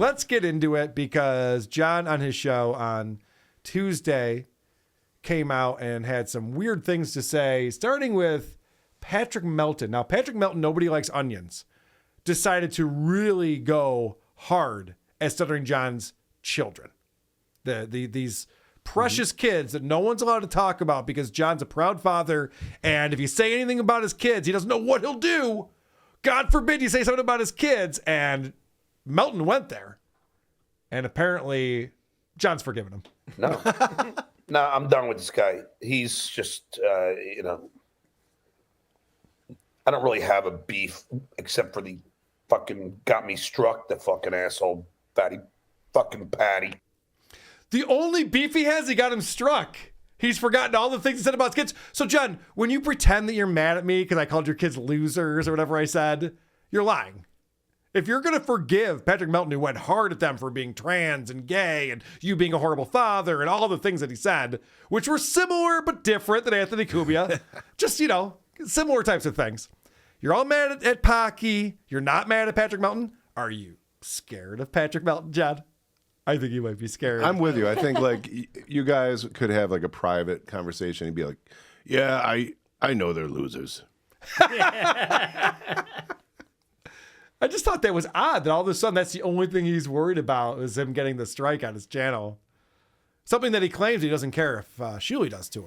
let's get into it because John on his show on Tuesday came out and had some weird things to say, starting with Patrick Melton. Now, Patrick Melton, nobody likes onions, decided to really go hard at stuttering John's children. These precious kids that no one's allowed to talk about because John's a proud father. And if you say anything about his kids, he doesn't know what he'll do. God forbid you say something about his kids. And Melton went there. And apparently John's forgiven him. No, I'm done with this guy. He's just, I don't really have a beef except for the fucking got me struck, the fucking asshole fucking Patty. The only beef he has, he got him struck. He's forgotten all the things he said about his kids. So, John, when you pretend that you're mad at me because I called your kids losers or whatever I said, you're lying. If you're going to forgive Patrick Melton, who went hard at them for being trans and gay and you being a horrible father and all the things that he said, which were similar but different than Anthony Cumia, just, similar types of things. You're all mad at Pocky. You're not mad at Patrick Melton. Are you scared of Patrick Melton, John? I think you might be scared. I'm with you. I think you guys could have a private conversation and be like, yeah, I know they're losers. I just thought that was odd that all of a sudden that's the only thing he's worried about is him getting the strike on his channel. Something that he claims he doesn't care if Shuli does to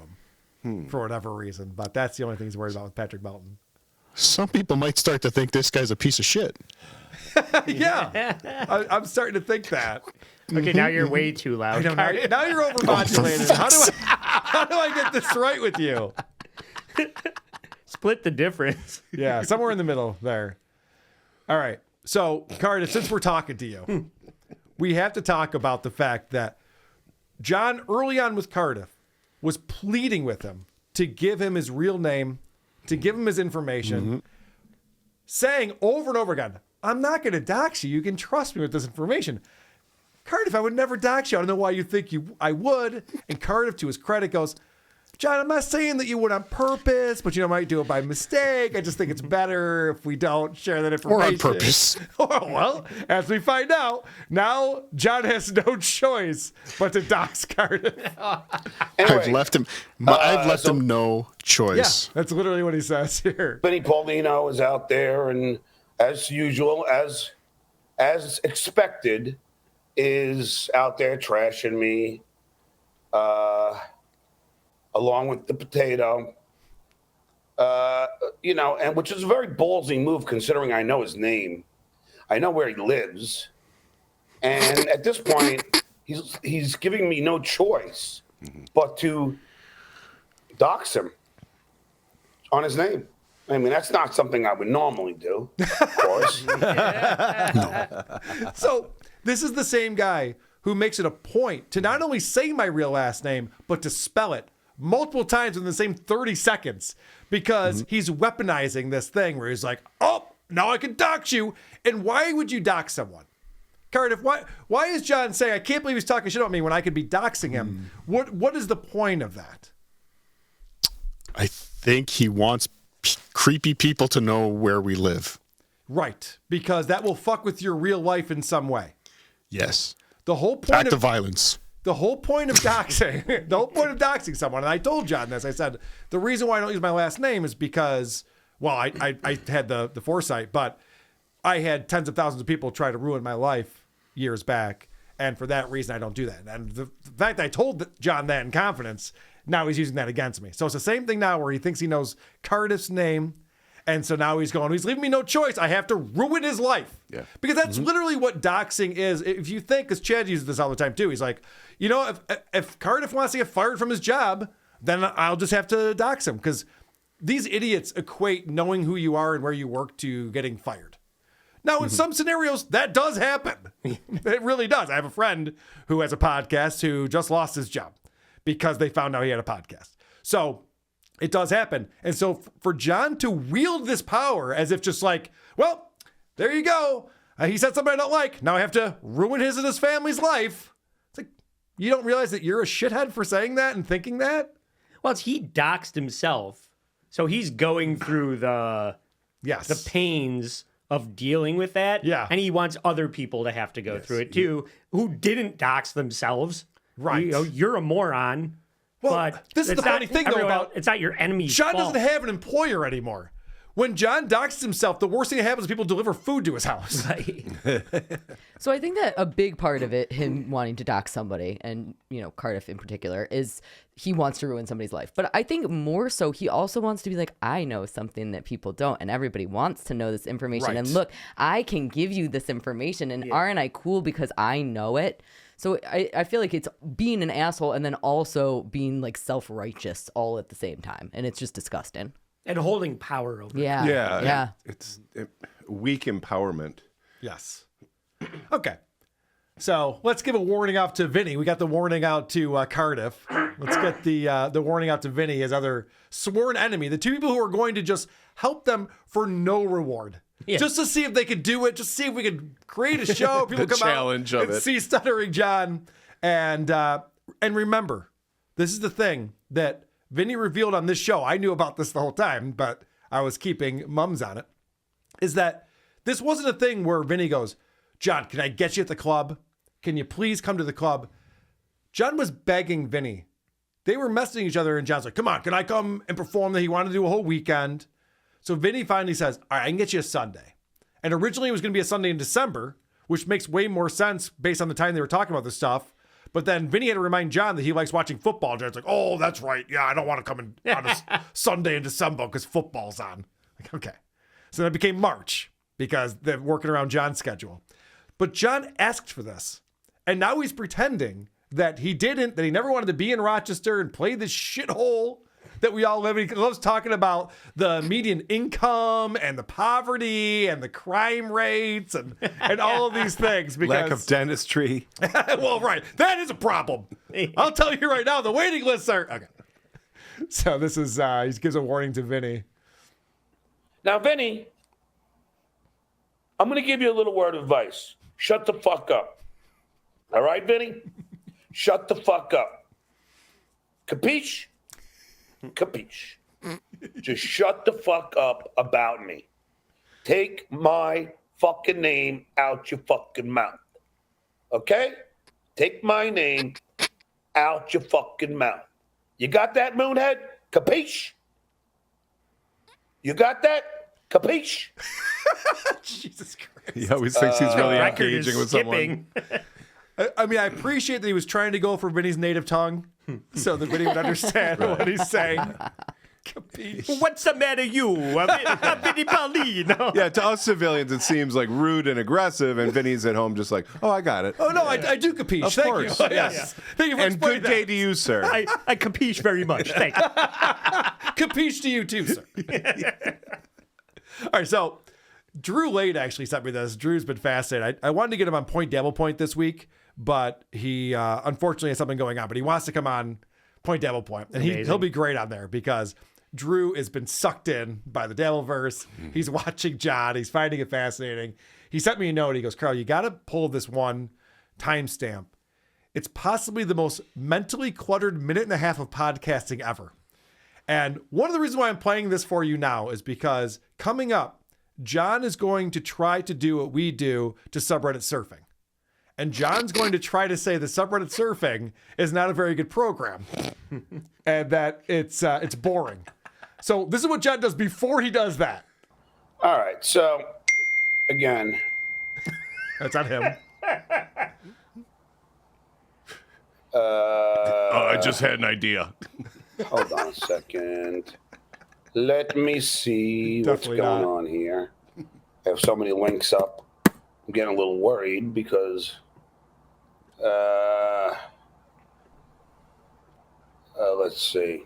him for whatever reason. But that's the only thing he's worried about with Patrick Melton. Some people might start to think this guy's a piece of shit. Yeah, I'm starting to think that. Okay, now you're way too loud. Now you're overmodulated. How do I get this right with you? Split the difference. Yeah, somewhere in the middle there. All right. So, Cardiff, since we're talking to you, we have to talk about the fact that John, early on with Cardiff, was pleading with him to give him his real name, to give him his information, saying over and over again, I'm not going to dox you. You can trust me with this information. Cardiff, I would never dox you. I don't know why you think I would. And Cardiff, to his credit, goes, John, I'm not saying that you would on purpose, but I might do it by mistake. I just think it's better if we don't share that information. Or on purpose. Well, as we find out, now John has no choice but to dox Cardiff. Anyway, I've left him no choice. Yeah, that's literally what he says here. Benny Paulino is out there, and as usual, as expected, is out there trashing me. Along with the potato, and which is a very ballsy move considering I know his name. I know where he lives. And at this point, he's giving me no choice but to dox him on his name. I mean, that's not something I would normally do, of course. So this is the same guy who makes it a point to not only say my real last name, but to spell it multiple times in the same 30 seconds because he's weaponizing this thing where he's like, oh, now I can dox you. And why would you dox someone? Cardiff, why is John saying, I can't believe he's talking shit about me when I could be doxing him? What is the point of that? I think he wants creepy people to know where we live. Right, because that will fuck with your real life in some way. Yes. The whole point Act of violence. The whole point of doxing someone, and I told John this, I said, the reason why I don't use my last name is because, well, I had the foresight, but I had tens of thousands of people try to ruin my life years back, and for that reason, I don't do that. And the fact that I told John that in confidence, now he's using that against me. So it's the same thing now where he thinks he knows Cardiff's name, and so now he's leaving me no choice. I have to ruin his life. Yeah. Because that's literally what doxing is. If you think, because Chad uses this all the time too, he's like, if Cardiff wants to get fired from his job, then I'll just have to dox him. Because these idiots equate knowing who you are and where you work to getting fired. Now, in some scenarios, that does happen. It really does. I have a friend who has a podcast who just lost his job because they found out he had a podcast. So it does happen. And so for John to wield this power as if just like, well, there you go. He said something I don't like. Now I have to ruin his and his family's life. It's like, you don't realize that you're a shithead for saying that and thinking that? Well, he doxed himself. So he's going through the pains of dealing with that. Yeah. And he wants other people to have to go through it too, who didn't dox themselves. Right. You're a moron. Well, but this is it's the funny thing, though, everyone about- else- it's not your enemy's John fault. doesn't have an employer anymore. When John doxes himself, the worst thing that happens is people deliver food to his house. Right. So I think that a big part of it, him wanting to dox somebody, and Cardiff in particular, is he wants to ruin somebody's life. But I think more so, he also wants to be like, I know something that people don't, and everybody wants to know this information. Right. And look, I can give you this information, and aren't I cool because I know it? So I feel like it's being an asshole and then also being like self-righteous all at the same time, and it's just disgusting. And holding power over. Yeah. Yeah. It's weak empowerment. Yes. Okay. So let's give a warning out to Vinny. We got the warning out to Cardiff. Let's get the warning out to Vinny, his other sworn enemy. The two people who are going to just help them for no reward. Yeah. Just to see if they could do it. Just see if we could create a show. People The come challenge out of and it. see Stuttering John. And remember, this is the thing that Vinny revealed on this show. I knew about this the whole time, but I was keeping mums on it. Is that this wasn't a thing where Vinny goes, John, can I get you at the club? Can you please come to the club? John was begging Vinny. They were messaging each other, and John's like, come on, can I come and perform? That he wanted to do a whole weekend. So Vinny finally says, all right, I can get you a Sunday. And originally it was going to be a Sunday in December, which makes way more sense based on the time they were talking about this stuff. But then Vinny had to remind John that he likes watching football. John's like, oh, that's right. Yeah, I don't want to come in on a Sunday in December because football's on. Like, okay. So then it became March because they're working around John's schedule. But John asked for this. And now he's pretending that he didn't, that he never wanted to be in Rochester and play this shithole that we all live in. He loves talking about the median income and the poverty and the crime rates and all of these things. Because, Lack of dentistry. well, right. That is a problem. I'll tell you right now, the waiting lists are... Okay. So this is, he gives a warning to Vinny. Now, Vinny, I'm going to give you a little word of advice. Shut the fuck up. All right, Vinny? Shut the fuck up. Capiche? Capiche. Just shut the fuck up about me. Take my fucking name out your fucking mouth. Okay? Take my name out your fucking mouth. You got that, Moonhead? Capiche? You got that? Capiche? Jesus Christ. He always thinks he's really Record is engaging with someone. skipping. I mean, I appreciate that he was trying to go for Vinny's native tongue so that Vinny would understand what he's saying. Capiche? What's the matter, you? Vinny Paulino. Yeah, to us civilians, it seems like rude and aggressive, and Vinny's at home just like, oh, I got it. Oh, no, I do capiche. Of Thank course, you. yes. Yes. Thank you for And explaining good day to you, sir. I capiche very much. Thank you. Capiche to you too, sir. All right, so Drew Lade actually sent me this. Drew's been fascinated. I wanted to get him on Point Dabble Point this week, but he unfortunately has something going on. But he wants to come on Point Dabble Point, and he'll be great on there because Drew has been sucked in by the Dabbleverse. He's watching John. He's finding it fascinating. He sent me a note. He goes, Carl, you got to pull this one timestamp. It's possibly the most mentally cluttered minute and a half of podcasting ever. And one of the reasons why I'm playing this for you now is because coming up, John is going to try to do what we do to subreddit surfing. And John's going to try to say that subreddit surfing is not a very good program and that it's boring. So this is what John does before he does that. All right, so, again, That's on him. Oh, I just had an idea. hold on a second. Let me see Definitely what's going not. on here. I have so many links up. I'm getting a little worried because let's see.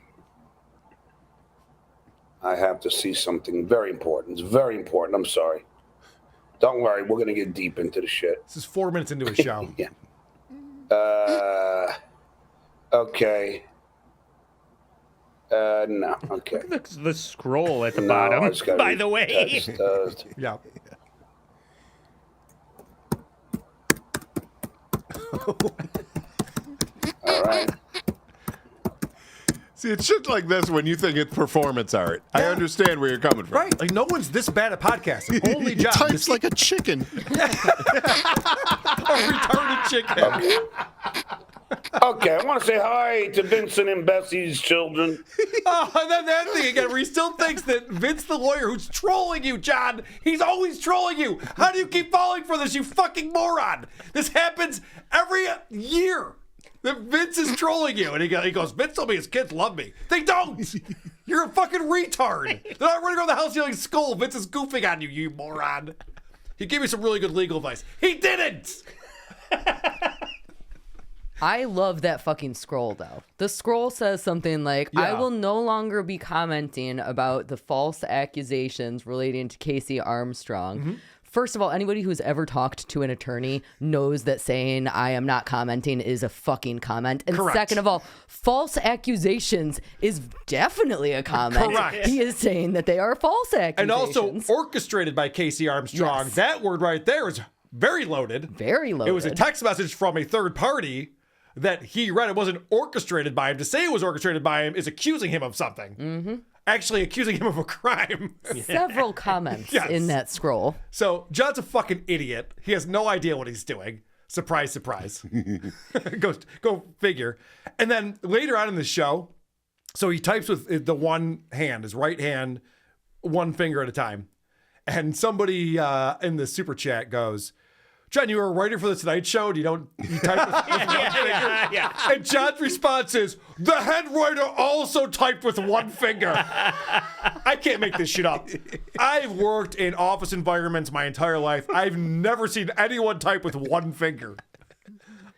I have to see something very important. It's very important. I'm sorry. Don't worry. We're going to get deep into the shit. This is 4 minutes into a show. Yeah. Okay. No. Okay. The scroll at the No, bottom, it's gotta by be the way. text, Yeah. all right. See, it's shit like this when you think it's performance art. I understand where you're coming from. Right. Like, no one's this bad at podcasting. Only John. Types like a chicken. A retarded chicken. Okay, I want to say hi to Vincent and Bessie's children. Oh, and then that thing again, where he still thinks that Vince the lawyer who's trolling you, John, he's always trolling you. How do you keep falling for this, you fucking moron? This happens every year. That Vince is trolling you. And he goes, Vince told me his kids love me. They don't. You're a fucking retard. They're not running around the house yelling skull. Vince is goofing on you, you moron. He gave me some really good legal advice. He didn't. I love that fucking scroll, though. The scroll says something like, I will no longer be commenting about the false accusations relating to Casey Armstrong. Mm-hmm. First of all, anybody who's ever talked to an attorney knows that saying I am not commenting is a fucking comment. And Correct. second of all, false accusations is definitely a comment. Correct. He is saying that they are false accusations. And also orchestrated by Casey Armstrong. Yes. That word right there is very loaded. very loaded. It was a text message from a third party that he read. It wasn't orchestrated by him. To say it was orchestrated by him is accusing him of something. Mm-hmm. Actually accusing him of a crime. Several comments Yes. in that scroll. So John's a fucking idiot. He has no idea what he's doing. Surprise, surprise. Go figure. And then later on in the show, so he types with the one hand, his right hand, one finger at a time. And somebody in the super chat goes, John, you were a writer for the Tonight Show, and you type with one finger? Yeah. And John's response is, the head writer also typed with one finger. I can't make this shit up. I've worked in office environments my entire life. I've never seen anyone type with one finger.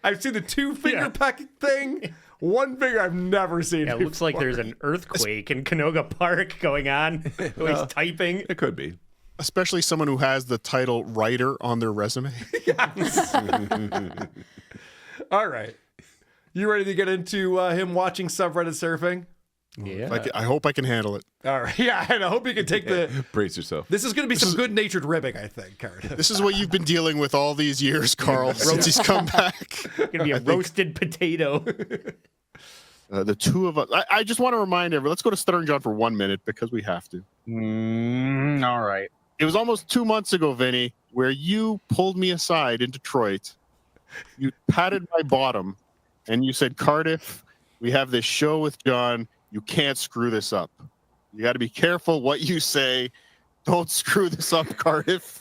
I've seen the two-finger peck thing. One finger I've never seen. Yeah, it looks like there's an earthquake in Canoga Park going on. He's typing. It could be. Especially someone who has the title writer on their resume. All right. You ready to get into him watching subreddit surfing? Yeah. I hope I can handle it. All right. Yeah, and I hope you can take the... Brace yourself. This is going to be some good-natured ribbing, I think, Cardiff. This is what you've been dealing with all these years, Carl, since he's come back. Gonna be a roasted potato. The two of us. I just want to remind everyone, let's go to Stuttering John for 1 minute because we have to. All right. It was almost 2 months ago, Vinny, where you pulled me aside in Detroit. You patted my bottom and you said, Cardiff, we have this show with John. You can't screw this up. You got to be careful what you say. Don't screw this up, Cardiff.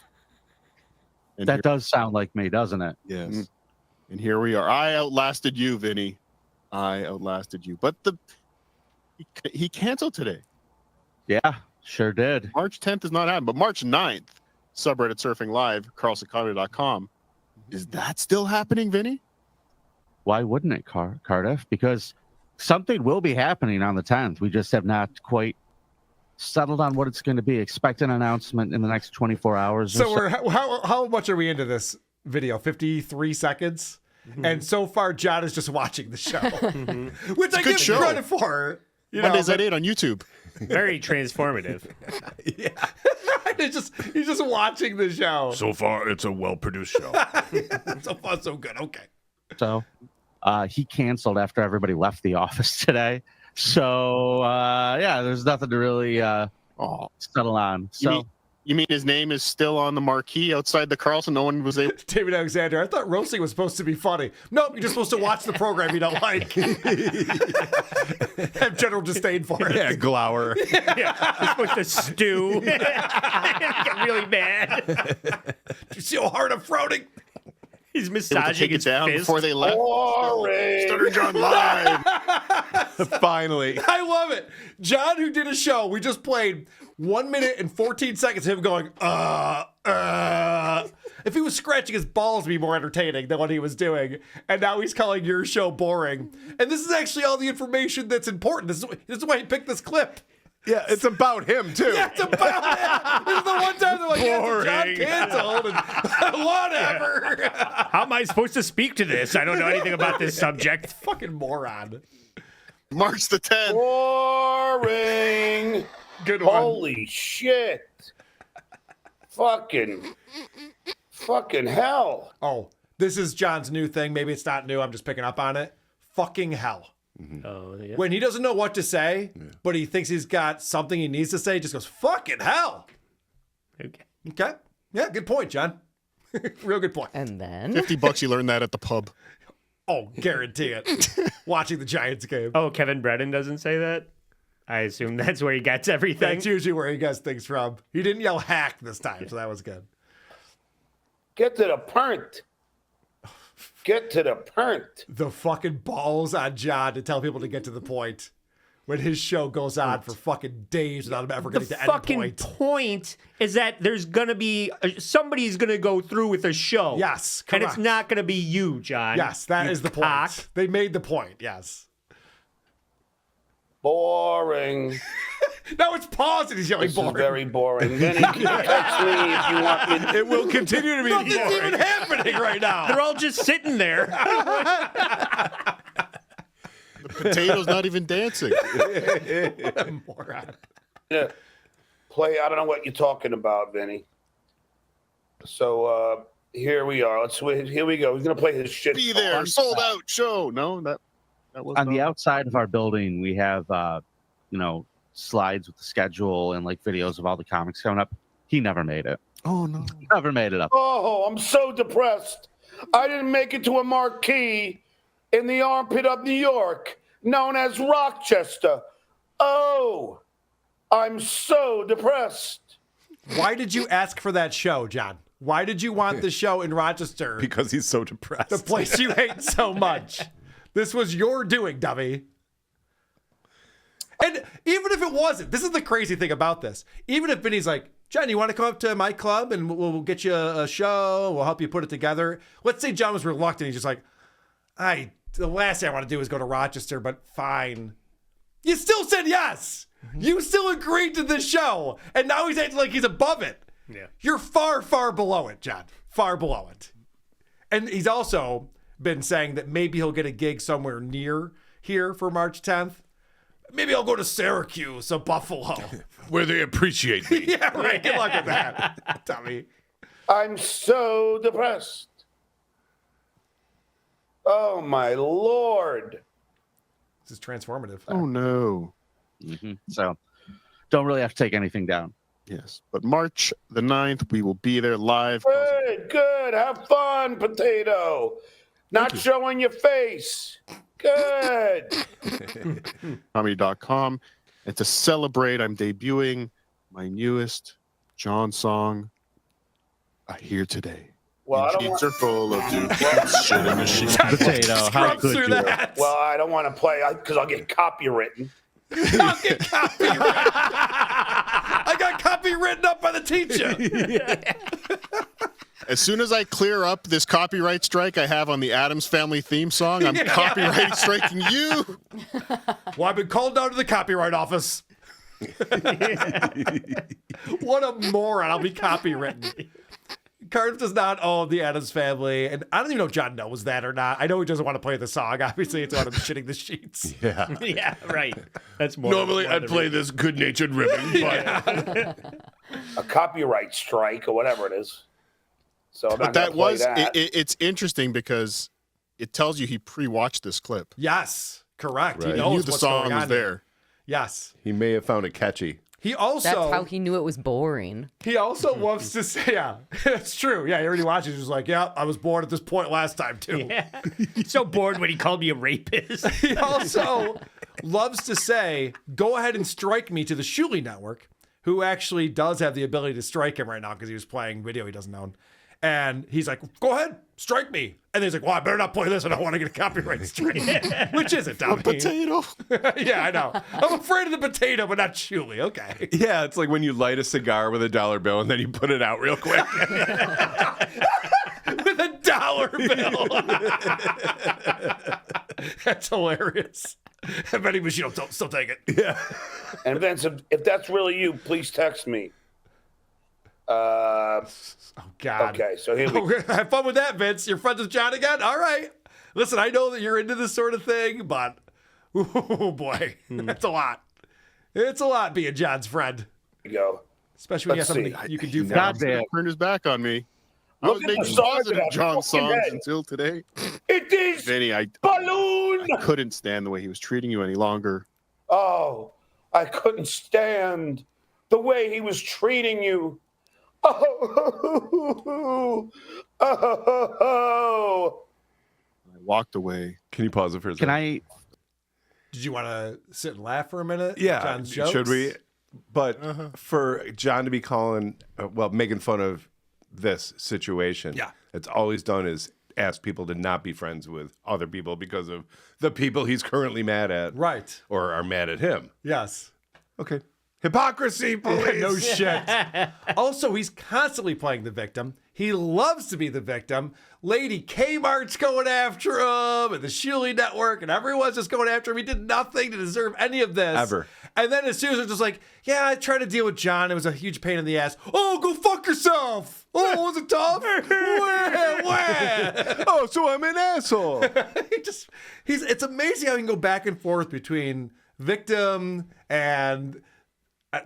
And That does sound like me, doesn't it? yes. And here we are. I outlasted you, Vinny. I outlasted you. But he canceled today. Yeah, sure did. March 10th is not happening, but March 9th, subreddit surfing live, carlsoncomedy.com. Is that still happening, Vinny? Why wouldn't it, Cardiff? Because something will be happening on the 10th. We just have not quite settled on what it's going to be. Expect an announcement in the next 24 hours. So we're how much are we into this video? 53 seconds? Mm-hmm. And so far, John is just watching the show, which I give show. credit for. You Mondays know, at 8 on YouTube. Very transformative. He's just watching the show. So far, it's a well-produced show. So far, so good. Okay. So he canceled after everybody left the office today. So, yeah, there's nothing to really settle on. So. You mean his name is still on the marquee outside the Carlson? No one was able. David Alexander, I thought roasting was supposed to be funny. Nope, you're just supposed to watch the program you don't like. Have general disdain for it. Yeah, glower. Yeah. You're supposed to stew. Get really mad. Do you see how hard I'm frowning? He's Able to massaging take it his down fist. before they left. Boring. Stuttering John live. Finally. I love it. John, who did a show, we just played 1 minute and 14 seconds of him going, If he was scratching his balls, it'd be more entertaining than what he was doing. And now he's calling your show boring. And this is actually all the information that's important. This is why he picked this clip. Yeah, it's about him, too. Yeah, it's about it. This is the one time they're like, yeah, John canceled. And whatever. How am I supposed to speak to this? I don't know anything about this subject. Fucking moron. March the 10th. Boring. Good one. Holy shit. Fucking hell. Oh, this is John's new thing. Maybe it's not new. I'm just picking up on it. Fucking hell. Oh, yeah. When he doesn't know what to say, but he thinks he's got something he needs to say, he just goes, fucking hell. Okay. Okay. Yeah, good point, John. Real good point. And then $50 you learn that at the pub. Oh, guarantee it. Watching the Giants game. Oh, Kevin Brennan doesn't say that? I assume that's where he gets everything. That's usually where he gets things from. He didn't yell hack this time, so that was good. Get to the point. Get to the point. The fucking balls on John to tell people to get to the point when his show goes on for fucking days without him ever The getting to any fucking point. point is that there's going to be somebody's going to go through with a show. Yes, And it's correct. not going to be you, John. Yes, that You is the cock. point. They made the point, yes. Boring. Now it's paused and he's yelling This boring. is very boring. Vinny, text me if you want me to. It will continue to be Nothing's boring. even happening right now. They're all just sitting there. The potato's not even dancing. Moron. Play. I don't know what you're talking about, Vinny. So here we are. Here we go. He's gonna play his shit. Be there, sold out show. No, that was On the not- outside of our building, we have, slides with the schedule and like videos of all the comics coming up. He never made it. Oh no. Never made it up. Oh, I'm so depressed. I didn't make it to a marquee in the armpit of New York, known as Rochester. Oh, I'm so depressed. Why did you ask for that show, John? Why did you want the show in Rochester, Because he's so depressed. the place you hate so much? This was your doing, dummy. And even if it wasn't, this is the crazy thing about this. Even if Vinny's like, John, you want to come up to my club and we'll get you a show, we'll help you put it together. Let's say John was reluctant. He's just like, the last thing I want to do is go to Rochester, but fine. You still said yes. You still agreed to this show. And now he's acting like he's above it. Yeah. You're far, far below it, John. Far below it. And he's also been saying that maybe he'll get a gig somewhere near here for March 10th. Maybe I'll go to Syracuse or Buffalo. Where they appreciate me. Yeah, right. Good luck with that, dummy. I'm so depressed. Oh, my Lord. This is transformative. Oh no. So don't really have to take anything down. Yes. But March the 9th, we will be there live. Good, good. Have fun, potato. Not showing your face. Good. Comedy.com. And to celebrate, I'm debuting my newest John song, I Hear Today. Well, I don't Sheets want, are full of duplicate shit in the sheets. Potato, how Scrub could through you? that. well, I don't want to play because I'll get copywritten. I'll get copyright. I got copy written up by the teacher. As soon as I clear up this copyright strike I have on the Addams Family theme song, I'm copyright striking you. Well, I've been called down to the copyright office. What a moron. I'll be copywritten. Cardiff does not own the Addams Family, and I don't even know if John knows that or not. I know he doesn't want to play the song. Obviously, it's about him shitting the sheets. Yeah. Yeah, right. That's more. Normally one of I'd the play this good-natured ribbon, but A copyright strike or whatever it is. So I'm But not gonna that play was, that. it's interesting because it tells you he pre-watched this clip. Yes, correct. Right. He He knows He knew the what's song going was on here. there. Yes. he may have found it catchy. He also that's how he knew it was boring. He also loves to say, yeah, it's true. Yeah, he already watches. He's like, yeah, I was born at this point last time too. Yeah. So bored when he called me a rapist. He also loves to say, go ahead and strike me to the Shuley Network, who actually does have the ability to strike him right now because he was playing video he doesn't own. And he's like, go ahead, strike me. And then he's like, well, I better not play this. I don't want to get a copyright strike. Which is it, Tommy? Potato. Yeah, I know. I'm afraid of the potato, but not Shuley. Okay. Yeah, it's like when you light a cigar with a dollar bill and then you put it out real quick. With a dollar bill. That's hilarious. I bet he was, don't still take it. Yeah. And Vince, if that's really you, please text me. Oh, God. Okay, so here we go. Have fun with that, Vince. You're friends with John again? All right. Listen, I know that you're into this sort of thing, but oh boy, that's a lot. It's a lot being John's friend, Go. especially when you have Let's something see. you can do for God him. damn. Turned his back on me. I was Look at the making size of positive that John fucking songs head. until today. It is Vinny, I balloon. couldn't stand the way he was treating you any longer. Oh, I couldn't stand the way he was treating you. Oh, oh. I walked away. Can you pause it for a second? Can I? Did you want to sit and laugh for a minute? at Yeah, John's jokes? should we? But for John to be making fun of this situation, Yeah. it's all he's done is ask people to not be friends with other people because of the people he's currently mad at, Right. or are mad at him. Yes. Okay. Hypocrisy, police. No shit. Also, he's constantly playing the victim. He loves to be the victim. Lady Kmart's going after him, and the Sheely Network, and everyone's just going after him. He did nothing to deserve any of this. Ever. And then as soon as it's just like, yeah, I tried to deal with John. It was a huge pain in the ass. Oh, go fuck yourself. Oh, was it tough? Wah. Oh, so I'm an asshole. It's amazing how he can go back and forth between victim and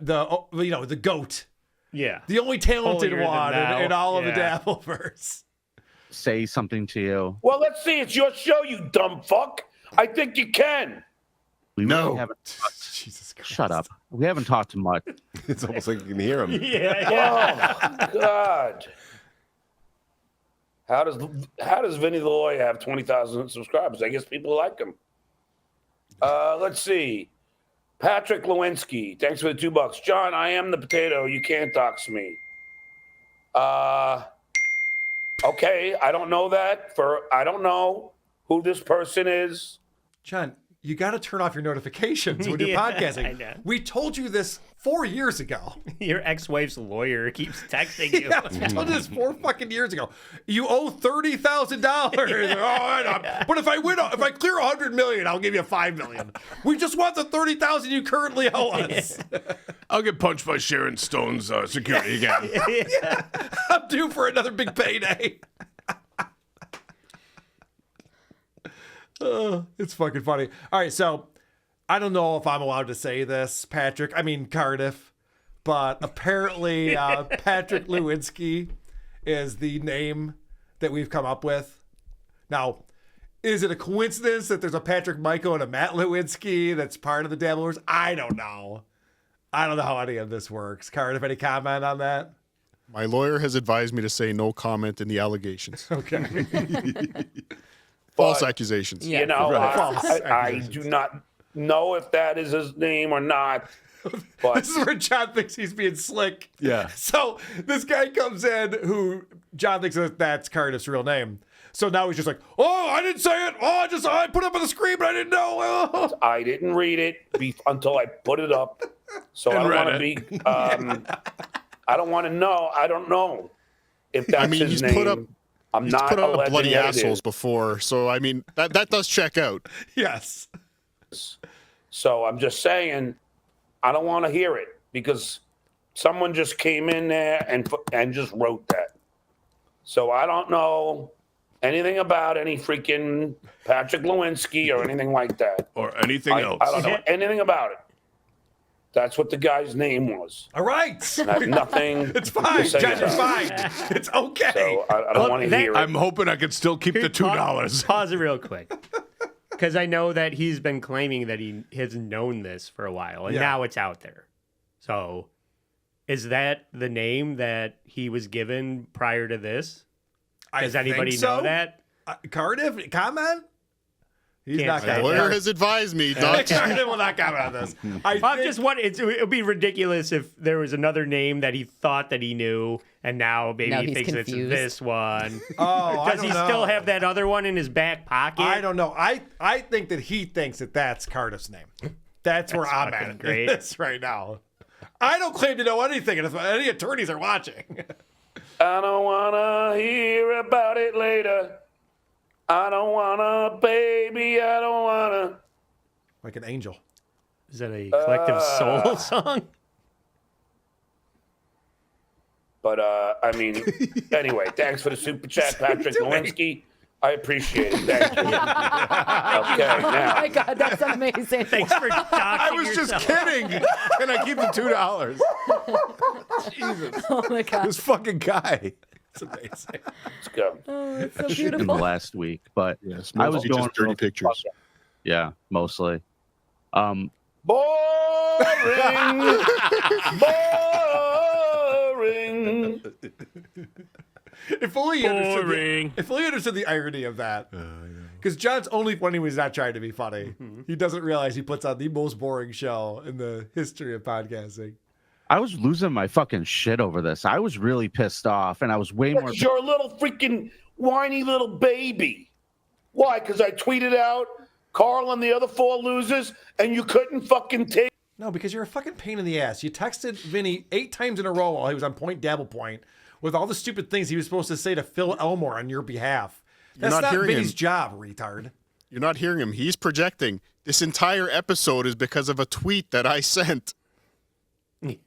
the goat. Yeah. The only talented Holier than one thou. in all of the Yeah. Dappleverse. Say something to you. Well, let's see. It's your show, you dumb fuck. I think you can. We No. really haven't. Jesus Christ. Shut up. We haven't talked much. It's almost like you can hear him. Yeah. Oh God. How does Vinny the lawyer have 20,000 subscribers? I guess people like him. Let's see. Patrick Lewinsky, thanks for the $2. John, I am the potato. You can't dox me. Okay, I don't know that. I don't know who this person is. John, you got to turn off your notifications when you're Yeah, podcasting. I know. We told you this 4 years ago. Your ex-wife's lawyer keeps texting you. Yeah, we told you this 4 fucking years ago. You owe $30,000. Oh, but if I clear 100 million, I'll give you 5 million. We just want the 30,000 you currently owe us. I'll get punched by Sharon Stone's security again. I'm due for another big payday. It's fucking funny. All right, so I don't know if I'm allowed to say this, Cardiff, but apparently Patrick Lewinsky is the name that we've come up with. Now, is it a coincidence that there's a Patrick Michael and a Matt Lewinsky that's part of the Dabblers? I don't know. I don't know how any of this works. Cardiff, any comment on that? My lawyer has advised me to say no comment in the allegations. Okay. False But, accusations. You know, False I do not know if that is his name or not. But This is where John thinks he's being slick. Yeah. So this guy comes in who John thinks that's Cardiff's real name. So now he's just like, oh, I didn't say it. Oh, I put it up on the screen, but I didn't know. I didn't read it until I put it up. So I don't want to be. I don't want to know. I don't know if that's his he's name. I'm He's not put out alleging bloody that it assholes is. before, so I mean that does check out. Yes. So I'm just saying, I don't want to hear it because someone just came in there and just wrote that. So I don't know anything about any freaking Patrick Lewinsky or anything like that. Or anything else. I don't know anything about it. That's what the guy's name was. All right. I have nothing. It's fine, to say John. It's about it. fine. It's okay. So I don't want to hear it. I'm hoping I can still keep the $2. Pause it real quick. Because I know that he's been claiming that he has known this for a while, and Yeah. now it's out there. So is that the name that he was given prior to this? Does anybody know that? Cardiff, comment? He's Can't not say My going that. lawyer to. has advised me. Doc. Cardiff will not comment on this. I'm just wondering, it would be ridiculous if there was another name that he thought that he knew, and now maybe Now he he's thinks confused. it's this one. Oh, I Does don't he know. still have that other one in his back pocket? I don't know. I think that he thinks that that's Cardiff's name. That's where I'm fucking at great. this right now. I don't claim to know anything, and if any attorneys are watching. I don't want to hear about it later. I don't want to, baby. I don't want to. Like an angel. Is that a collective soul song? But, I mean, anyway, thanks for the super chat, Patrick Lewinsky. I appreciate it. Thank you. Okay, Oh my now. God, that's amazing. Thanks for doxing I was just yourself. kidding. Can I keep the $2? Jesus. Oh my God. This fucking guy. It's amazing. Let's go. Oh, it's so in the beautiful. last week, but Yes, I was mostly going just dirty for- pictures. yeah, mostly. Boring. Boring. If only you understood the irony of that. Because John's only funny when he's not trying to be funny. He doesn't realize he puts on the most boring show in the history of podcasting. I was losing my fucking shit over this. I was really pissed off, and I was way more. 'Cause you're a little freaking whiny little baby. Why? Because I tweeted out Carl and the other 4 losers, and you couldn't fucking take. No, because you're a fucking pain in the ass. You texted Vinny 8 times in a row while he was on Point Dabble Point with all the stupid things he was supposed to say to Phil Elmore on your behalf. That's not not hearing Vinny's him. job, retard. You're not hearing him. He's projecting. This entire episode is because of a tweet that I sent.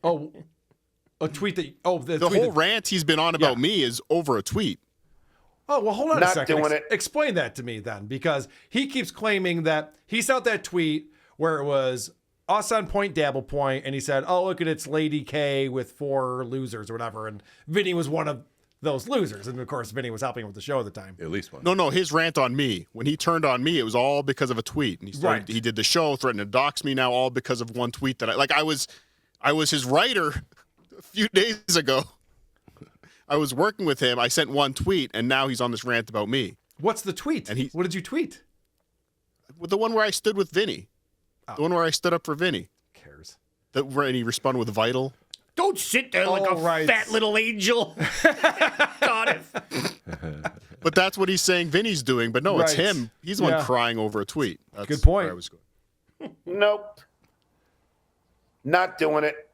Oh, a tweet that... Oh, the The tweet whole that, rant he's been on about me is over a tweet. Oh, well, hold on a Not second. doing it. Explain that to me then, because he keeps claiming that he sent that tweet where it was us on Point Dabble Point, and he said, oh, look at it's Lady K with 4 losers or whatever, and Vinny was one of those losers. And, of course, Vinny was helping with the show at the time. At least one. No, his rant on me. When he turned on me, it was all because of a tweet. And Right. he did the show, threatened to dox me now, all because of one tweet that I was his writer a few days ago. I was working with him. I sent one tweet, and now he's on this rant about me. What's the tweet? And what did you tweet? The one where I stood with Vinny. The one where I stood up for Vinny. Who cares? Where he responded with vital. Don't sit there like a right. fat little angel. Cardiff. But that's what he's saying Vinny's doing. But no, it's Right. him. He's the one Yeah. crying over a tweet. That's Good point. where I was going. Nope. Not doing it.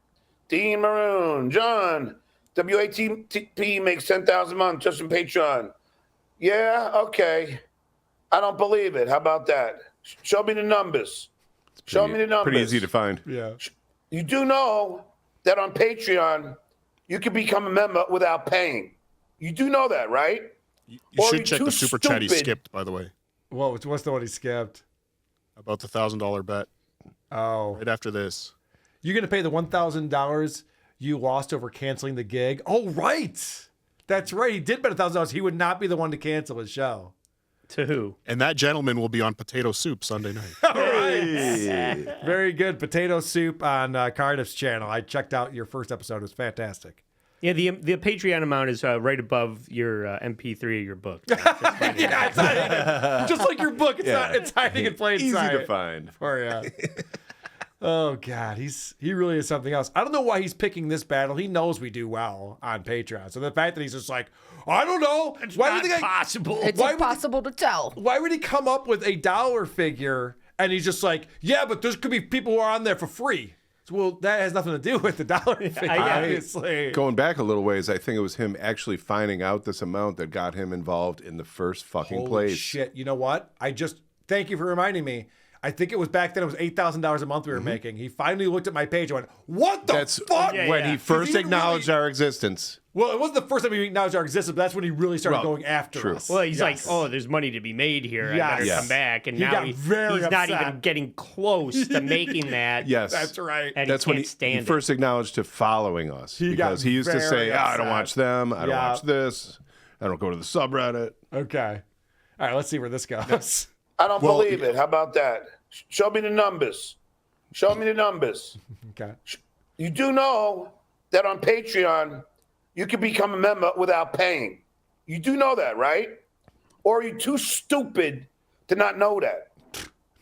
Dean Maroon, John, WATP makes 10,000 a month just from Patreon. Yeah, okay. I don't believe it. How about that? Show me the numbers. Show me the numbers. Pretty easy to find. Yeah. You do know that on Patreon, you can become a member without paying. You do know that, right? You Or should you check too the super chat he stupid. skipped, by the way, What's the one he skipped? about the $1,000 bet. Oh. Right after this. You're going to pay the $1,000 you lost over canceling the gig? Oh, right. That's right. He did bet $1,000. He would not be the one to cancel his show. To who? And that gentleman will be on Potato Soup Sunday night. All right. Very good. Potato Soup on Cardiff's channel. I checked out your first episode. It was fantastic. Yeah, the Patreon amount is right above your MP3 of your book. So Yeah, it's hiding. Just like your book, it's hiding in plain Easy sight. to find. For you. Oh God, he really is something else. I don't know why he's picking this battle. He knows we do well on Patreon. So the fact that he's just like, I don't know, It's why not would the guy, possible. It's Why would- impossible to tell. why would he come up with a dollar figure and he's just like, yeah, but there could be people who are on there for free. So, well, that has nothing to do with the dollar figure, yeah. obviously. Going back a little ways, I think it was him actually finding out this amount that got him involved in the first fucking Holy place. shit! You know what? Thank you for reminding me. I think it was back then. It was $8,000 a month we were making. He finally looked at my page and went, "What the That's fuck?" Yeah, when yeah. he first He acknowledged really- our existence. Well, it wasn't the first time he acknowledged our existence, but that's when he really started Well, going after true. us. Well, he's Yes. like, oh, there's money to be made here. I Yes. better Yes. come back. And He now got he's very not upset. even getting close to making that. Yes. That's right. And That's he when can't he stand first acknowledged to following us. He got because he used to very say, I don't upset. watch them. I don't Yeah. watch this. I don't go to the subreddit. Okay. All right, let's see where this goes. I don't believe it. How about that? Show me the numbers. Show me the numbers. Okay. You do know that on Patreon, you can become a member without paying. You do know that, right? Or are you too stupid to not know that?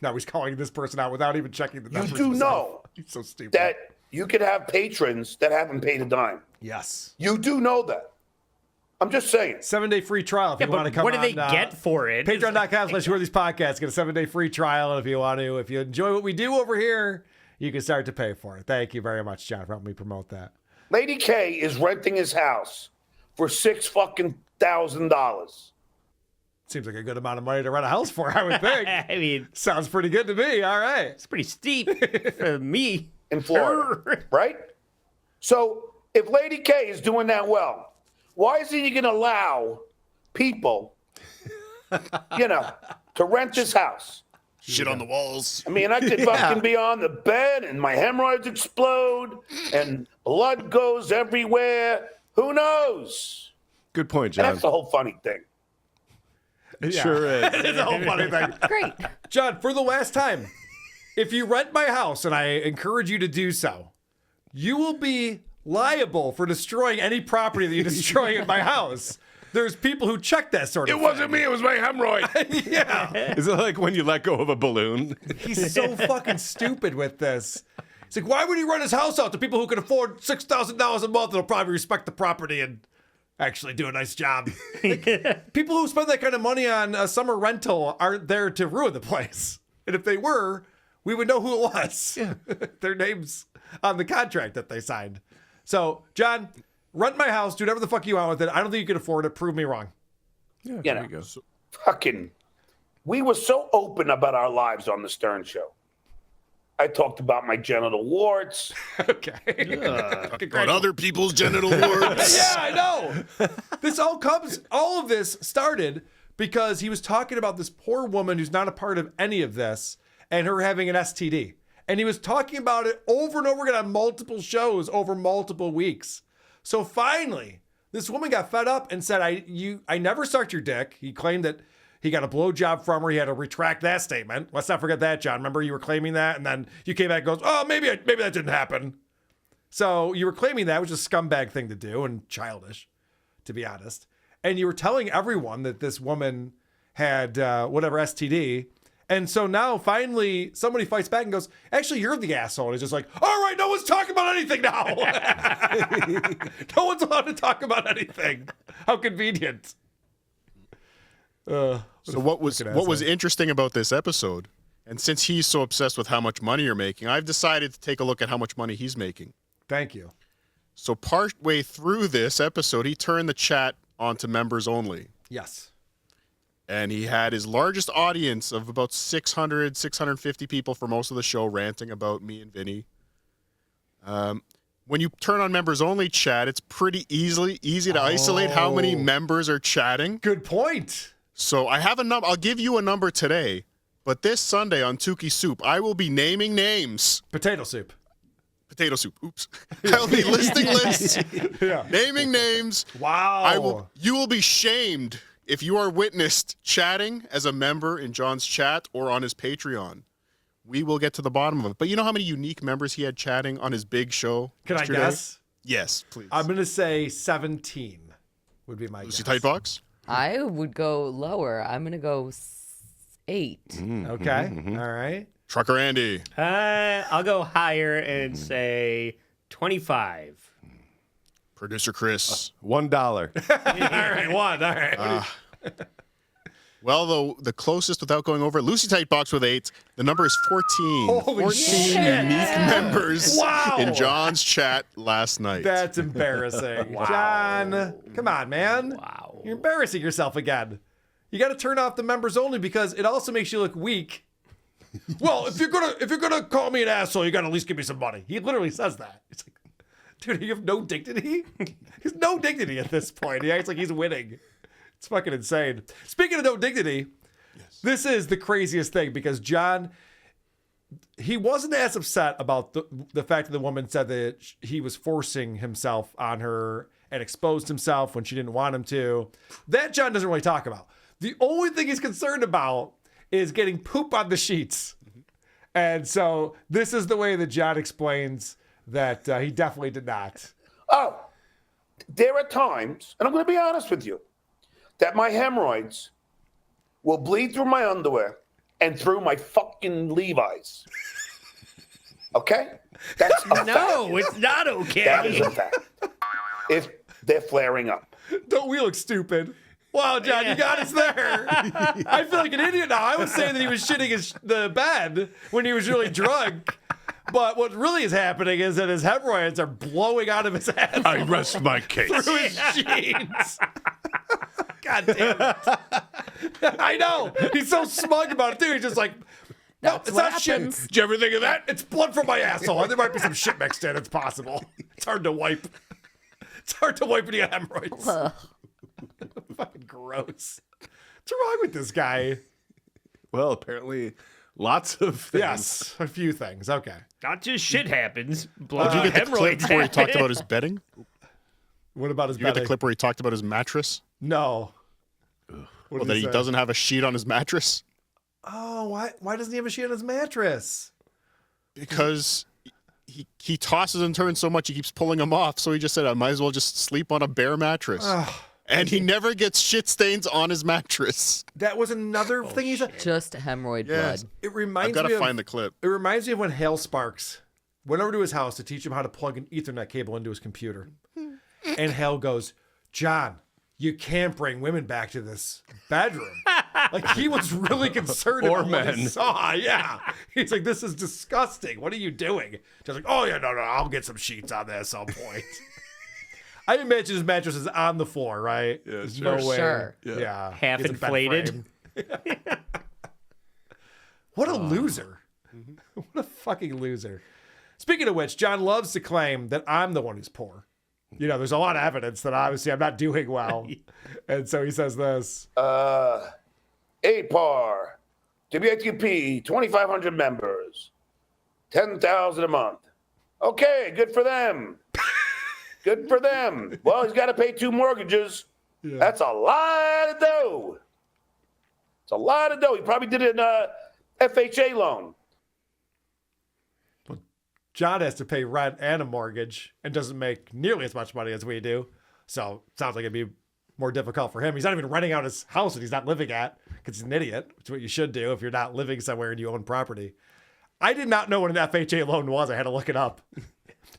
Now he's calling this person out without even checking the You numbers. do himself. know He's so stupid. that you could have patrons that haven't paid a dime. Yes. You do know that. I'm just saying. 7-day free trial if Yeah, you want to but come what do on. they get for it? Patreon.com/WhereThesePodcasts. Get a 7-day free trial. And if you want to, if you enjoy what we do over here, you can start to pay for it. Thank you very much, John, for helping me promote that. Lady K is renting his house for $6,000. Seems like a good amount of money to rent a house for, I would think. I mean, Sounds pretty good to me. All right. it's pretty steep for me. In Florida, right? So if Lady K is doing that well, why isn't he going to allow people, to rent this house? Shit on the walls. I mean, I could fucking be on the bed and my hemorrhoids explode and blood goes everywhere. Who knows? Good point, And John. that's the whole funny thing. It sure is. It's a whole funny thing. Great. John, for the last time, if you rent my house, and I encourage you to do so, you will be liable for destroying any property that you destroy in my house. There's people who check that sort of It wasn't me. It was my hemorrhoid. Yeah. Is it like when you let go of a balloon? He's so fucking stupid with this. It's like, why would he rent his house out to people who can afford $6,000 a month that'll probably respect the property and actually do a nice job? Like, people who spend that kind of money on a summer rental aren't there to ruin the place. And if they were, we would know who it was. Yeah. Their names on the contract that they signed. So, John, rent my house, do whatever the fuck you want with it. I don't think you can afford it. Prove me wrong. Yeah, You know, fucking, we were so open about our lives on the Stern Show. I talked about my genital warts. Okay. About other people's genital warts. Yeah, I know. All of this started because he was talking about this poor woman who's not a part of any of this and her having an STD. And he was talking about it over and over again on multiple shows over multiple weeks. So finally, this woman got fed up and said, I never sucked your dick. He claimed that he got a blowjob from her. He had to retract that statement. Let's not forget that, John. Remember you were claiming that? And then you came back and goes, oh, maybe that didn't happen. So you were claiming that, which is a scumbag thing to do and childish, to be honest. And you were telling everyone that this woman had whatever STD. And so now finally somebody fights back and goes, actually, you're the asshole. And he's just like, all right, no one's talking about anything now. No one's allowed to talk about anything. How convenient. So what was interesting about this episode, and since he's so obsessed with how much money you're making, I've decided to take a look at how much money he's making. Thank you. So partway through this episode, he turned the chat onto members only. Yes. And he had his largest audience of about 600, 650 people for most of the show ranting about me and Vinny. When you turn on members only chat, it's pretty easy to isolate how many members are chatting. Good point. So I have a number. I'll give you a number today, but this Sunday on Tukey Soup, I will be naming names. Potato soup. Potato soup. Oops. I'll be listing lists, naming names. Wow. You will be shamed if you are witnessed chatting as a member in John's chat or on his Patreon. We will get to the bottom of it. But you know how many unique members he had chatting on his big show? Can yesterday? I guess? Yes, please. I'm going to say 17 would be my Lucy guess. Tightbox? I would go lower. I'm going to go 8. Okay. All right. Trucker Andy. I'll go higher and say 25. Producer Chris. $1. All right. One. All right. Well, the closest without going over, Lucy Tightbox with 8. The number is 14. Holy 14 shit. unique members Wow. in John's chat last night. That's embarrassing. John, come on, man. Wow. You're embarrassing yourself again. You got to turn off the members only because it also makes you look weak. Well, if you're gonna call me an asshole, you got to at least give me some money. He literally says that. It's like, dude, you have no dignity. He's no dignity at this point. He acts like he's winning. It's fucking insane. Speaking of no dignity, This is the craziest thing because John, he wasn't as upset about the fact that the woman said that he was forcing himself on her and exposed himself when she didn't want him to. That John doesn't really talk about. The only thing he's concerned about is getting poop on the sheets. And so this is the way that John explains that he definitely did not. Oh, there are times, and I'm going to be honest with you, that my hemorrhoids will bleed through my underwear and through my fucking Levi's. Okay? That's a No, fact. it's not okay. That is a fact. If they're flaring up. Don't we look stupid? Wow, John, you got us there. I feel like an idiot now. I was saying that he was shitting the bed when he was really drunk. But what really is happening is that his hemorrhoids are blowing out of his head I rest my case. through his jeans. God damn it. I know. He's so smug about it, too. He's just like, no, That's it's what not happens. shit. Did you ever think of that? It's blood from my asshole. There might be some shit mixed in. It's possible. It's hard to wipe. It's hard to wipe when you got hemorrhoids. Fucking gross. What's wrong with this guy? Well, apparently, lots of things. Yes, a few things. Okay. Not just shit happens. Blood Did you get the clip hemorrhoids before he talked happen. about his betting? What about his You get the bedding? clip where he talked about his mattress? No. Well, that he say? doesn't have a sheet on his mattress? Oh, why doesn't he have a sheet on his mattress? Because he tosses and turns so much he keeps pulling them off. So he just said, I might as well just sleep on a bare mattress. And he never gets shit stains on his mattress. That was another thing he said. Just hemorrhoid Yes. blood. It reminds I've got me to of, find the clip. It reminds me of when Hale Sparks went over to his house to teach him how to plug an Ethernet cable into his computer. And Hale goes, John, you can't bring women back to this bedroom. Like, he was really concerned Or about what he men. saw. Yeah. He's like, this is disgusting. What are you doing? Just like, oh, yeah, no, I'll get some sheets on that at some point. I imagine his mattress is on the floor, right? Yeah, There's sure. no way. Sure. Yeah. Half He hasn't been inflated. framed. What a loser. What a fucking loser. Speaking of which, John loves to claim that I'm the one who's poor. You know, there's a lot of evidence that obviously I'm not doing well. And so he says this. APAR, WATP, 2,500 members, 10,000 a month. Okay, good for them. Good for them. Well, he's got to pay 2 mortgages. Yeah. That's a lot of dough. It's a lot of dough. He probably did an FHA loan. John has to pay rent and a mortgage and doesn't make nearly as much money as we do. So it sounds like it'd be more difficult for him. He's not even renting out his house that he's not living at because he's an idiot. It's what you should do if you're not living somewhere and you own property. I did not know what an FHA loan was. I had to look it up.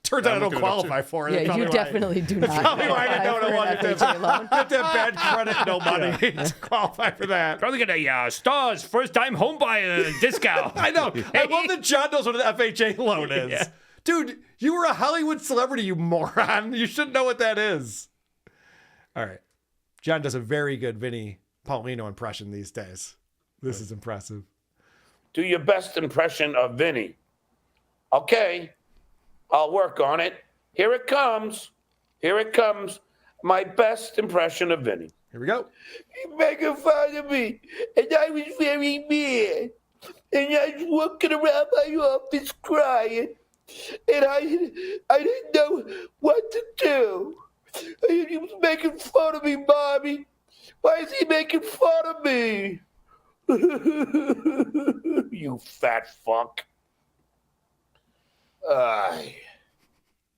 Turns out I don't qualify for it. That's Yeah, you probably why- definitely do not. That's probably why I didn't know what it was. qualify for an FHA loan. You have to have bad credit, no money to qualify for that. Probably get a Stars first-time homebuyer discount. I know. I love that John knows what an FHA loan is. Yeah. Dude, you were a Hollywood celebrity, you moron. You should know what that is. All right. John does a very good Vinnie Paulino impression these days. This is impressive. Do your best impression of Vinny. Okay, I'll work on it. Here it comes. Here it comes. My best impression of Vinny. Here we go. He's making fun of me, and I was very mad. And I was walking around my office crying, and I didn't know what to do. He was making fun of me, Mommy. Why is he making fun of me? You fat fuck.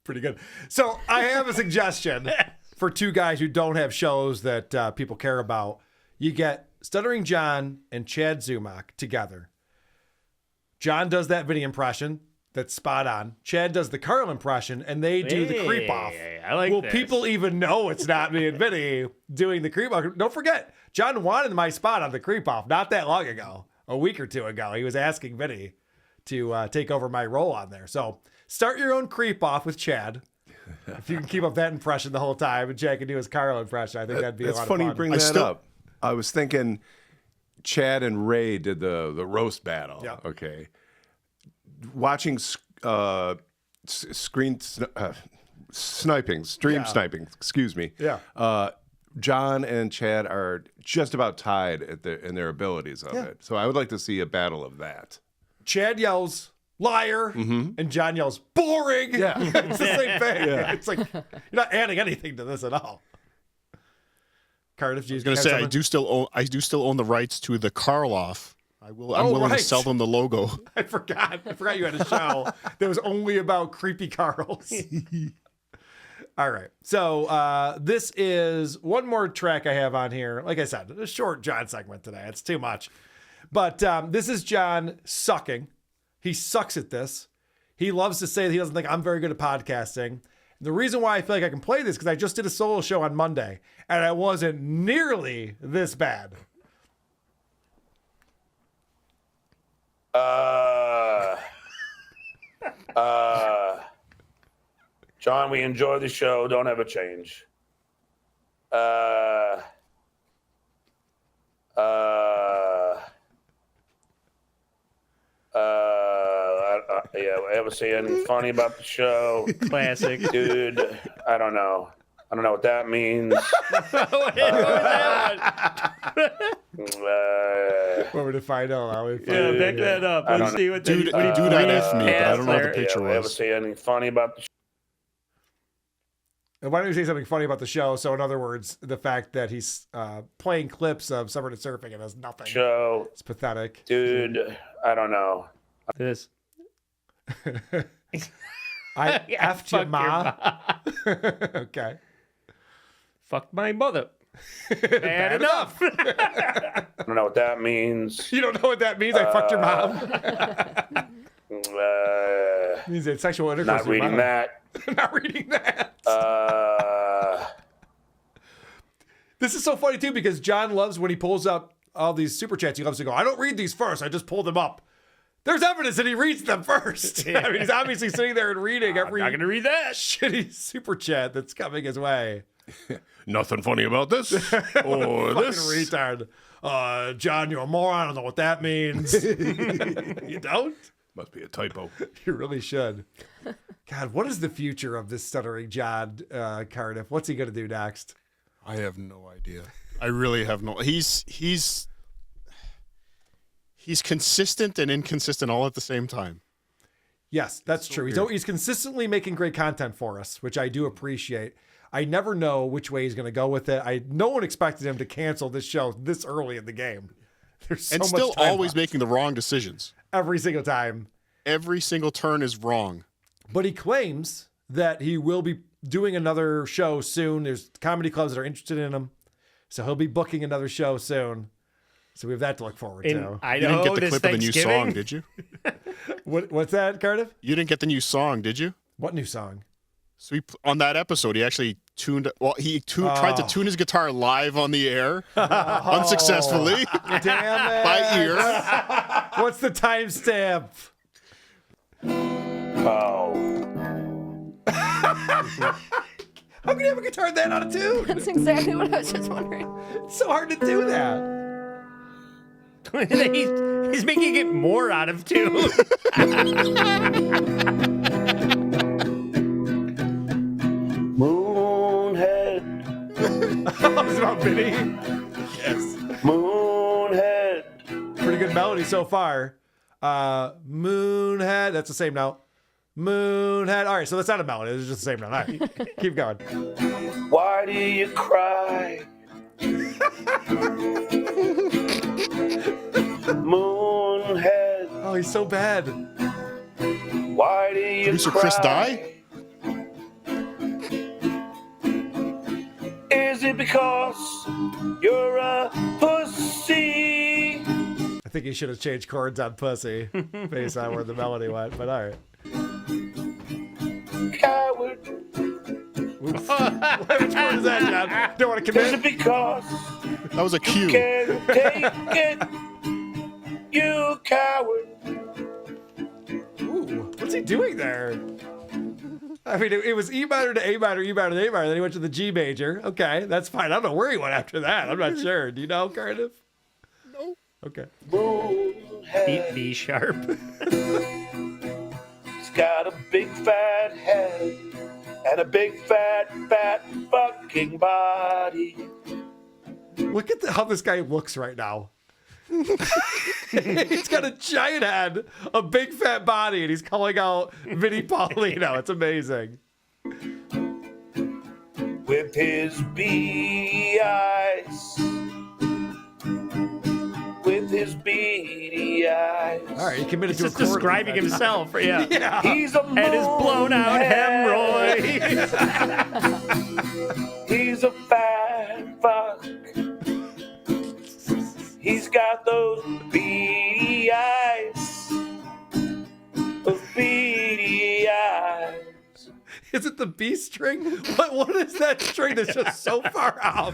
Pretty good. So I have a suggestion for 2 guys who don't have shows that people care about. You get Stuttering John and Chad Zumach together. John does that Vinny impression. That's spot on. Chad does the Carl impression, and they do the creep off. I like Will this. people even know it's not me and Vinny doing the creep off? Don't forget, John wanted my spot on the creep off not that long ago, a week or 2 ago. He was asking Vinny to take over my role on there. So start your own creep off with Chad. If you can keep up that impression the whole time, and Chad can do his Carl impression, I think that'd be a It's lot funny of you fun. bring that up. I was thinking Chad and Ray did the roast battle. Yeah. Okay. Watching stream sniping, excuse me. Yeah. John and Chad are just about tied in their abilities of it. So I would like to see a battle of that. Chad yells liar, and John yells boring. Yeah. It's the same thing. Yeah. It's like you're not adding anything to this at all. Cardiff, I was going to say I do still own the rights to the Karloff. I'm willing to sell them the logo. I forgot you had a show that was only about creepy Carls. All right. So this is one more track I have on here. Like I said, a short John segment today. It's too much. But this is John sucking. He sucks at this. He loves to say that he doesn't think I'm very good at podcasting. And the reason why I feel like I can play this is because I just did a solo show on Monday, and I wasn't nearly this bad. John, we enjoy the show. Don't ever change. Yeah, ever say anything funny about the show? Classic. Dude, I don't know. I don't know what that means. Want me to find out? Yeah, back that up. I Let's don't see what Dude, what he dude, I F me, but I don't know what the there. picture Ever was. say anything funny about the show? And why don't you say something funny about the show? So, in other words, the fact that he's playing clips of Subreddit surfing and has nothing. Show. It's pathetic. Dude, I don't know. This. I Yeah, effed your fuck ma. Okay. Fuck my mother. Bad enough. I don't know what that means. You don't know what that means? I fucked your mom. It means it's sexual intercourse. Not reading that. Not reading that. This is so funny too because John loves when he pulls up all these super chats. He loves to go, I don't read these first. I just pull them up. There's evidence that he reads them first. I mean, he's obviously sitting there and reading every I'm not gonna read that. shitty super chat that's coming his way. Nothing funny about this or Fucking this. retard. John, you're a moron. I don't know what that means. You don't? Must be a typo. You really should. God, what is the future of this stuttering John Cardiff? What's he going to do next? I have no idea. I really have no. He's consistent and inconsistent all at the same time. Yes, that's true. He's consistently making great content for us, which I do appreciate. I never know which way he's going to go with it. No one expected him to cancel this show this early in the game. There's so And much still time always left. making the wrong decisions. Every single time. Every single turn is wrong. But he claims that he will be doing another show soon. There's comedy clubs that are interested in him. So he'll be booking another show soon. So we have that to look forward In to. You didn't get the clip of the new song, did you? What's that, Cardiff? You didn't get the new song, did you? What new song? So on that episode, he actually tuned. Well, tried to tune his guitar live on the air, unsuccessfully. Damn it. By ear. What's the timestamp? Oh. How can you have a guitar that out of tune? That's exactly what I was just wondering. It's so hard to do that. He's making it more out of tune. Moonhead. Oh, it's about Vinnie. Yes. Moonhead. Pretty good melody so far. Moonhead. That's the same note. Moonhead. All right, so that's not a melody. It's just the same note. All right, keep going. Why do you cry? Moonhead. Oh, he's so bad. Why do you Producer cry? Chris Dye? Is it because you're a pussy? I think he should have changed chords on Pussy based on where the melody went, but all right. Coward. Which chord is that, John? Don't want to Is commit? it because That was a you cue. can't take it? You coward. Ooh, what's he doing there? I mean, it was E minor to A minor, E minor to A minor. Then he went to the G major. Okay, that's fine. I don't know where he went after that. I'm not sure. Do you know, Cardiff? No. Okay. Moonhead. B sharp. He's got a big fat head and a big fat fucking body. Look at how this guy looks right now. He's got a giant head, a big fat body, and he's calling out Vinnie Paulino. It's amazing. With his beady eyes. With his beady eyes. All right, he committed He's to just a chord. describing himself. Yeah. Yeah. He's a And his blown out moonhead. hemorrhoid. He's a fat fuck. He's got those beady eyes. Those beady eyes. Is it the B string? What is that string that's just so far off?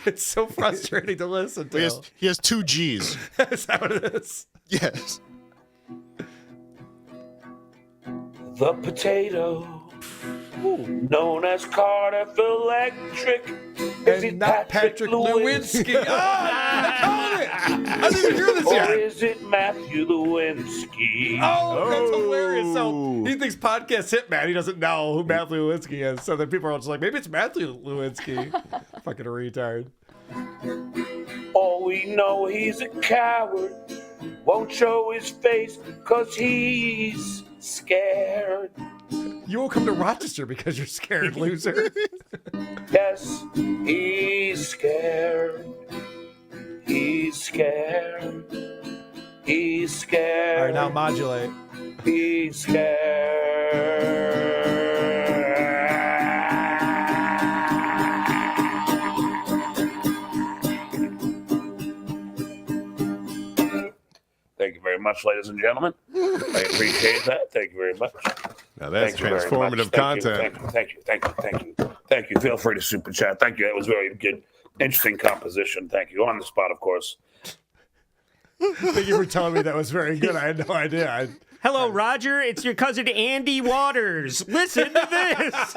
It's so frustrating to listen to. He has two G's. Is that what it is? Yes. The potato. Known as Cardiff Electric. Is it And not Patrick Lewinsky. Oh, I called it. I didn't even hear this Or yet. is it Matthew Lewinsky? Oh, that's hilarious. So he thinks podcast Hitman. He doesn't know who Matthew Lewinsky is. So then people are just like, maybe it's Matthew Lewinsky. Fucking retard. Oh, we know he's a coward. Won't show his face 'cause he's scared. You won't come to Rochester because you're scared, loser. Yes, he's scared. He's scared. He's scared. All right, now modulate. He's scared. Thank you very much, ladies and gentlemen. I appreciate that. Thank you very much. Now that's Thank you very transformative much. content. Thank you. Feel free to super chat. Thank you. That was very good. Interesting composition. Thank you. On the spot, of course. Thank you for telling me that was very good. I had no idea. Hello, Roger. It's your cousin Andy Waters. Listen to this.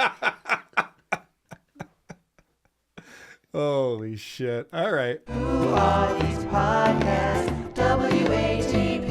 Holy shit. All right. Who are these podcasts? WATP.